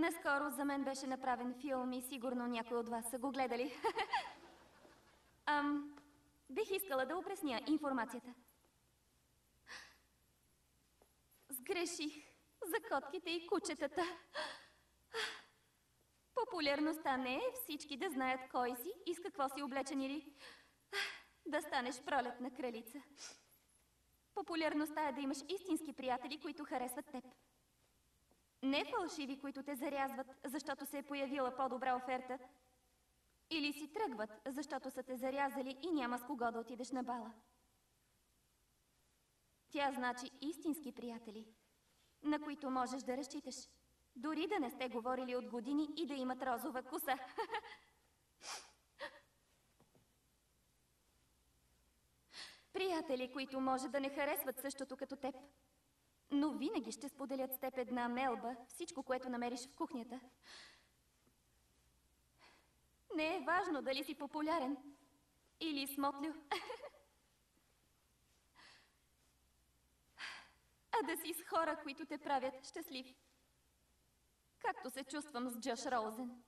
Наскоро за мен беше направен филм и сигурно някой от вас са го гледали. Бих искала да опресня информацията. Сгреших за котките и кучетата. Популярността не е всички да знаят кой си и с какво си облечен или да станеш пролетна кралица. Популярността е да имаш истински приятели, които харесват теб. Не фалшиви, които те зарязват, защото се е появила по-добра оферта. Или си тръгват, защото са те зарязали и няма с кого да отидеш на бала. Тя значи истински приятели, на които можеш да разчиташ. Дори да не сте говорили от години и да имат розова коса. Приятели, които може да не харесват същото като теб, но винаги ще споделят с теб една мелба, всичко, което намериш в кухнята. Не е важно дали си популярен или смотлю, а да си с хора, които те правят щастлив. Както се чувствам с Джош Роузен.